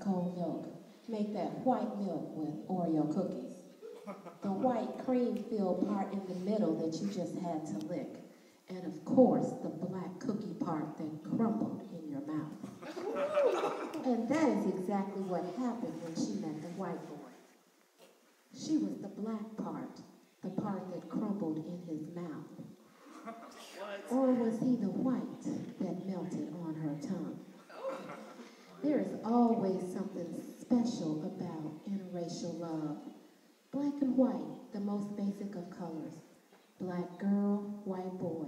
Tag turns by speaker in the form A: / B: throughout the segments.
A: cold milk. Make that white milk with Oreo cookies. The white cream-filled part in the middle that you just had to lick. And of course, the black cookie part that crumbled in your mouth. And that is exactly what happened when she met the white boy. She was the black part, the part that crumbled in his mouth. Or was he the white that melted on her tongue? There is always something special about interracial love. Black and white, the most basic of colors. Black girl, white boy.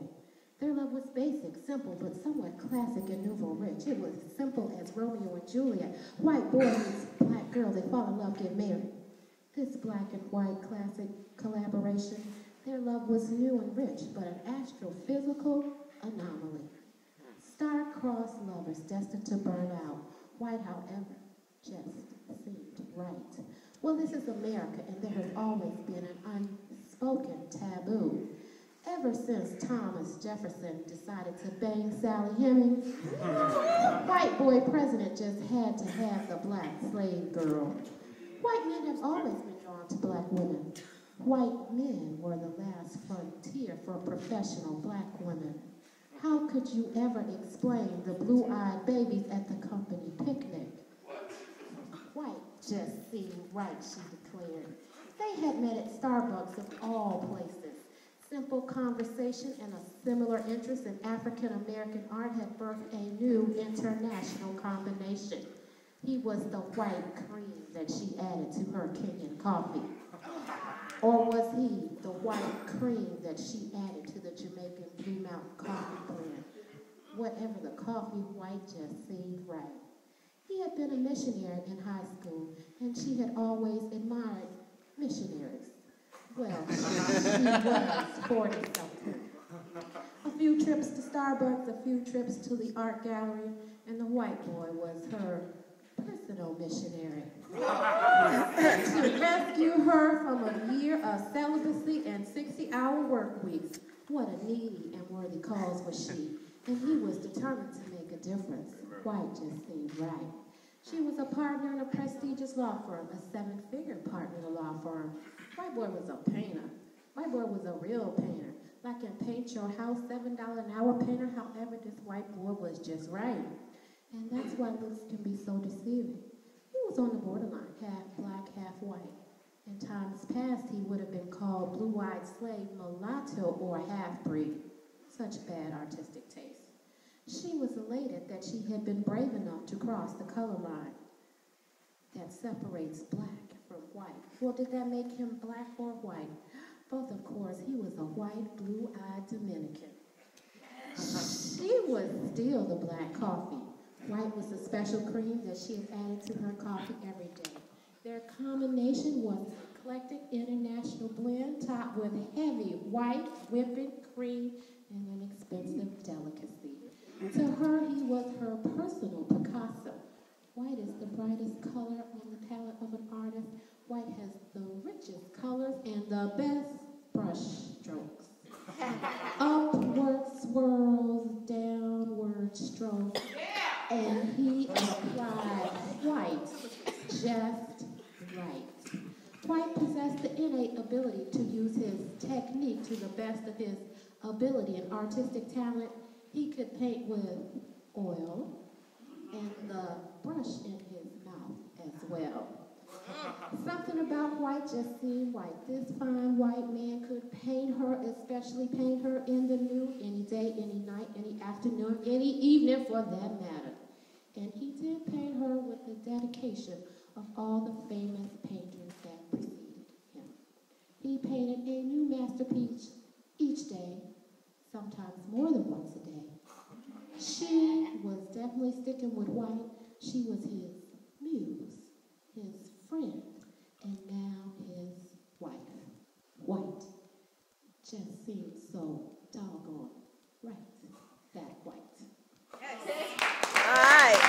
A: Their love was basic, simple, but somewhat classic and nouveau rich. It was simple as Romeo and Juliet. White boy meets black girl, they fall in love, get married. This black and white classic collaboration, their love was new and rich, but an astrophysical anomaly. Star-crossed lovers destined to burn out. White, however, just seemed right. Well, this is America, and there has always been an unspoken taboo. Ever since Thomas Jefferson decided to bang Sally Hemings, white boy president just had to have the black slave girl. White men have always been drawn to black women. White men were the last frontier for professional black women. How could you ever explain the blue-eyed babies at the company picnic? White just seemed right, she declared. They had met at Starbucks of all places. Simple conversation and a similar interest in African-American art had birthed a new international combination. He was the white cream that she added to her Kenyan coffee. Or was he the white cream that she added to the Jamaican Blue Mountain coffee blend? Whatever the coffee, white just seemed right. He had been a missionary in high school, and she had always admired missionaries. Well, she was 40-something. A few trips to Starbucks, a few trips to the art gallery, and the white boy was her personal missionary. To rescue her from a year of celibacy and 60-hour work weeks. What a needy and worthy cause was she, and he was determined to make a difference. White just seemed right. She was a partner in a prestigious law firm, a 7-figure partner in a law firm. White boy was a painter. White boy was a real painter. Like in Paint Your House, $7 an hour painter. However, this white boy was just right. And that's why looks can be so deceiving. He was on the borderline, half black, half white. In times past, he would have been called blue-eyed slave, mulatto, or half-breed. Such bad artistic taste. She was elated that she had been brave enough to cross the color line that separates black from white. Well, did that make him black or white? Both, of course. He was a white, blue-eyed Dominican. She was still the black coffee. White was the special cream that she had added to her coffee every day. Their combination was an eclectic international blend topped with heavy white whipping cream and an expensive delicacy. To her, he was her personal Picasso. White is the brightest color on the palette of an artist. White has the richest colors and the best brush strokes. Upward swirls, downward strokes. And he applied white just right. White possessed the innate ability to use his technique to the best of his ability and artistic talent. He could paint with oil and the brush in his mouth as well. Something about white just seemed white. This fine white man could paint her, especially paint her in the nude, any day, any night, any afternoon, any evening for that matter. And he did paint her with the dedication of all the famous painters that preceded him. He painted a new masterpiece each day, sometimes more than once a day. She was definitely sticking with white. She was his muse, his friend.